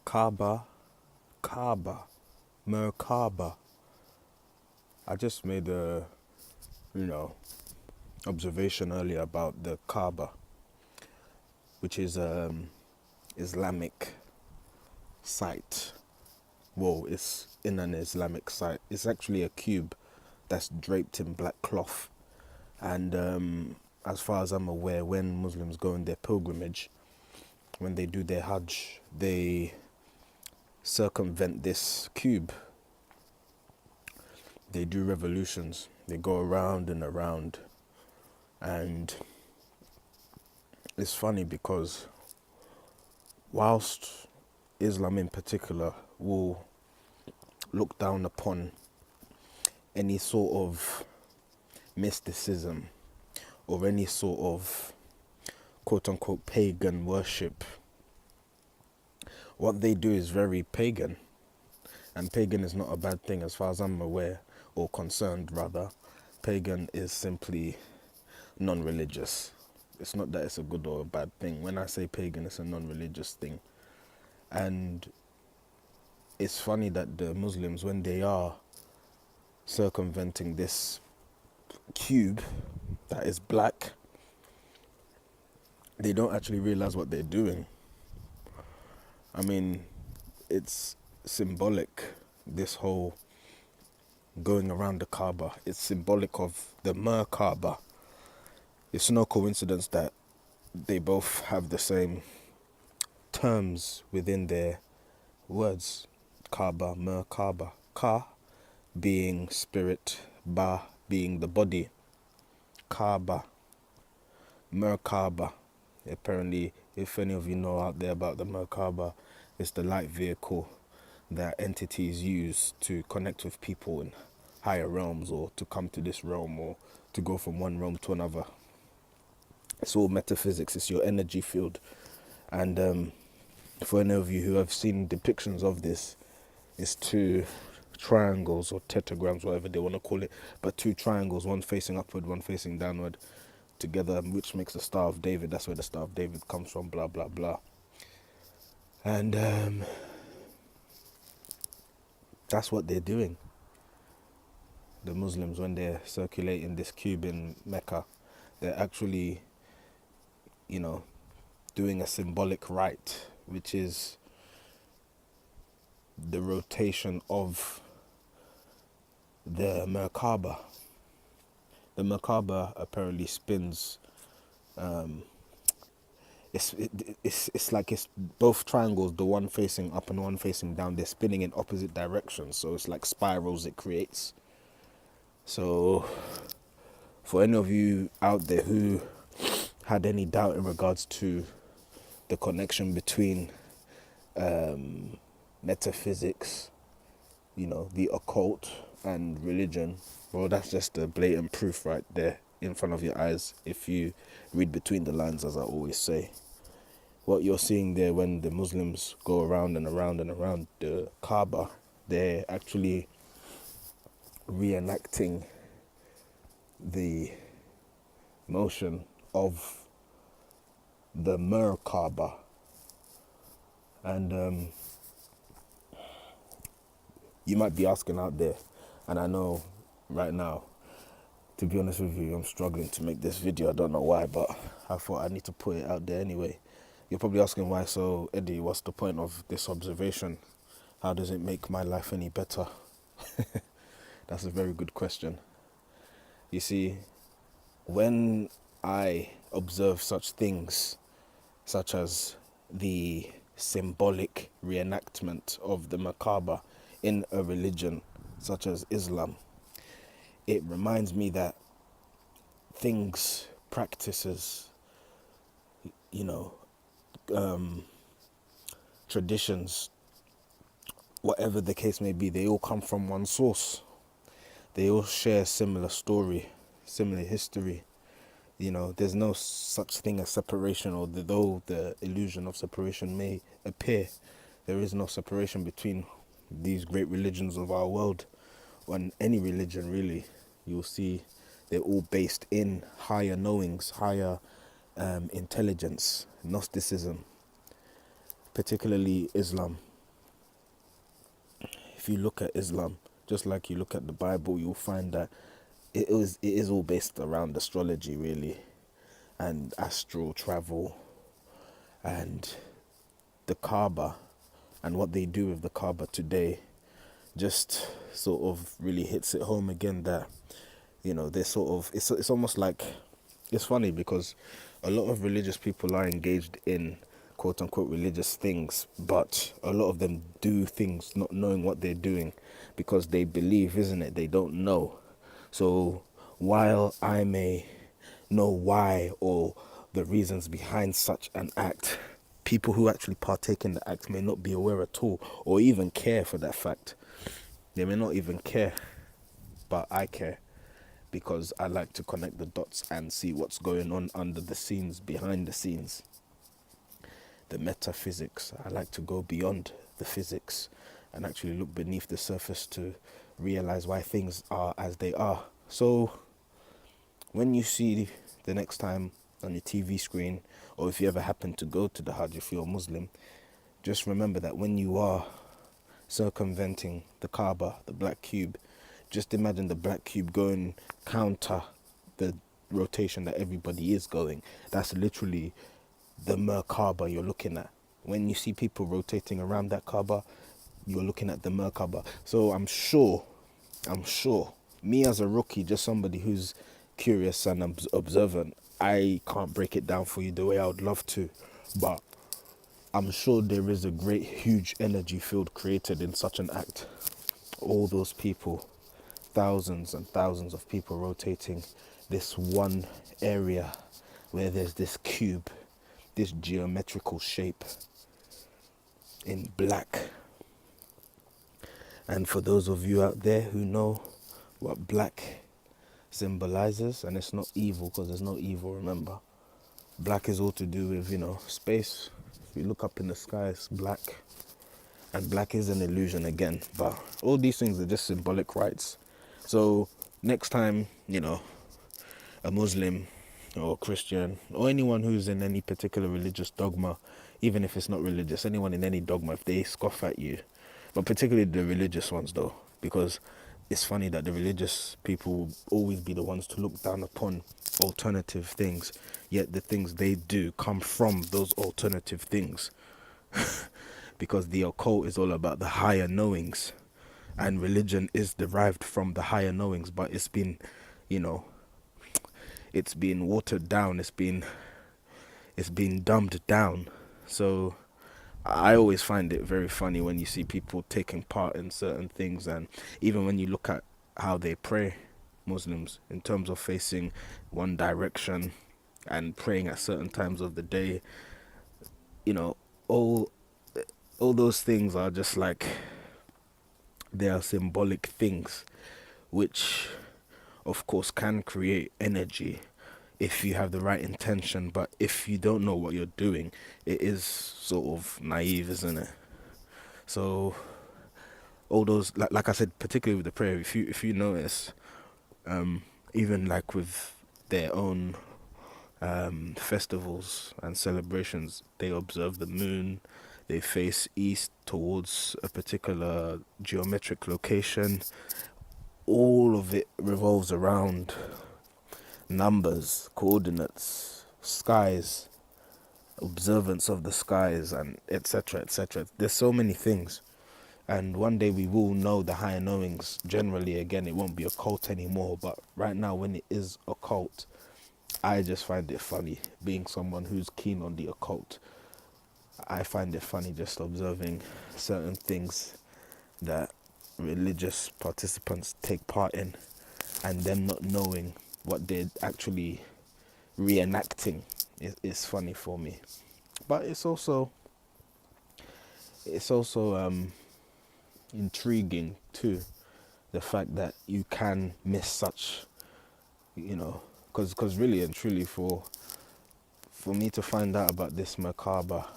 Kaaba, Kaaba, Merkaba. I just made a, you know, observation earlier about the Kaaba, which is Islamic site. Well, it's in an Islamic site. It's actually a cube that's draped in black cloth. And as far as I'm aware, when Muslims go on their pilgrimage, when they do their Hajj, they circumvent this cube. They do revolutions. They go around and around. And it's funny because whilst Islam in particular will look down upon any sort of mysticism or any sort of quote unquote pagan worship, what they do is very pagan. And pagan is not a bad thing as far as I'm aware, or concerned rather. Pagan is simply non-religious. It's not that it's a good or a bad thing. When I say pagan, it's a non-religious thing. And it's funny that the Muslims, when they are circumventing this cube that is black, they don't actually realize what they're doing. I mean, it's symbolic, this whole going around the Kaaba. It's symbolic of the Merkaba. It's no coincidence that they both have the same terms within their words. Kaaba, Merkaba. Ka being spirit, Ba being the body. Kaaba, Merkaba. Apparently, if any of you know out there about the Merkaba, it's the light vehicle that entities use to connect with people in higher realms, or to come to this realm, or to go from one realm to another. It's all metaphysics. It's your energy field. And for any of you who have seen depictions of this, it's two triangles or tetragrams, whatever they want to call it, but two triangles, one facing upward, one facing downward, together, which makes the Star of David. That's where the Star of David comes from, blah blah blah. And that's what they're doing. The Muslims, when they're circulating this cube in Mecca, they're actually, doing a symbolic rite, which is the rotation of the Merkaba. The Merkaba apparently spins. It's like it's both triangles, the one facing up and one facing down. They're spinning in opposite directions, so it's like spirals it creates. So, for any of you out there who had any doubt in regards to the connection between metaphysics, the occult, and religion, well, that's just a blatant proof right there in front of your eyes. If you read between the lines, as I always say, what you're seeing there when the Muslims go around and around and around the Kaaba, they're actually reenacting the motion of the Merkaba. And you might be asking out there, and I know right now, to be honest with you, I'm struggling to make this video. I don't know why, but I thought I need to put it out there anyway. You're probably asking why. So Eddie, what's the point of this observation? How does it make my life any better? That's a very good question. You see, when I observe such things, such as the symbolic reenactment of the Merkaba in a religion such as Islam, it reminds me that things, practices, traditions, whatever the case may be, they all come from one source. They all share similar story, similar history. There's no such thing as separation, or though the illusion of separation may appear, there is no separation between these great religions of our world, and any religion really. You'll see they're all based in higher knowings, higher intelligence, Gnosticism, particularly Islam. if you look at Islam, just like you look at the Bible, you'll find that it is all based around astrology, really, and astral travel, and the Kaaba, and what they do with the Kaaba today just sort of really hits it home again that, you know, they're sort of, it's almost like, it's funny because a lot of religious people are engaged in quote unquote religious things, but a lot of them do things not knowing what they're doing because they believe, isn't it? They don't know. So while I may know why or the reasons behind such an act, people who actually partake in the act may not be aware at all or even care for that fact. They may not even care, but I care because I like to connect the dots and see what's going on under the scenes, behind the scenes. The metaphysics. I like to go beyond the physics and actually look beneath the surface to realize why things are as they are. So when you see the next time on your TV screen, or if you ever happen to go to the Hajj if you're a Muslim, just remember that when you are circumventing the Kaaba, the black cube, just imagine the black cube going counter the rotation that everybody is going. That's literally the Merkaba you're looking at. When you see people rotating around that Kaaba, you're looking at the Merkaba. So I'm sure, me as a rookie, just somebody who's curious and observant, I can't break it down for you the way I would love to, but I'm sure there is a great, huge energy field created in such an act. All those people, thousands and thousands of people rotating this one area where there's this cube, this geometrical shape in black. And for those of you out there who know what black symbolizes, and it's not evil because there's no evil, remember. Black is all to do with, you know, space. If you look up in the sky, it's black. And black is an illusion again. But all these things are just symbolic rights. So next time, you know, a Muslim or Christian or anyone who's in any particular religious dogma, even if it's not religious, anyone in any dogma, if they scoff at you, but particularly the religious ones though, because it's funny that the religious people will always be the ones to look down upon alternative things, yet the things they do come from those alternative things. Because the occult is all about the higher knowings, and religion is derived from the higher knowings, but it's been, you know, it's been watered down, it's been dumbed down. So I always find it very funny when you see people taking part in certain things, and even when you look at how they pray, Muslims, in terms of facing one direction and praying at certain times of the day, you know, all those things are just like, they are symbolic things, which of course can create energy if you have the right intention, but if you don't know what you're doing, it is sort of naive, isn't it? So all those, like I said, particularly with the prayer, if you notice, even like with their own festivals and celebrations, they observe the moon, they face east towards a particular geometric location. All of it revolves around numbers, coordinates, skies, observance of the skies, and etc., etc. There's so many things, and one day we will know the higher knowings. Generally, again, it won't be a cult anymore, but right now when it is a cult, I just find it funny, being someone who's keen on the occult. I find it funny just observing certain things that religious participants take part in, and them not knowing what they're actually reenacting is funny for me. But it's also intriguing too, the fact that you can miss such, you know, because really and truly, for me to find out about this Merkaba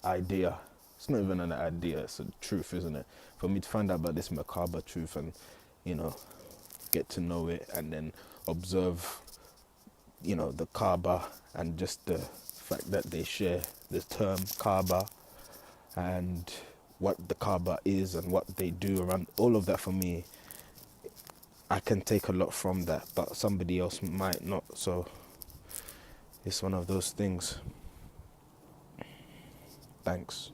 idea, it's not even an idea, it's a truth, isn't it? For me to find out about this Merkaba truth and, you know, get to know it and then observe, you know, the Kaaba, and just the fact that they share the term Kaaba, and what the kaaba is and what they do around, all of that for me, I can take a lot from that, but somebody else might not. So it's one of those things. Thanks.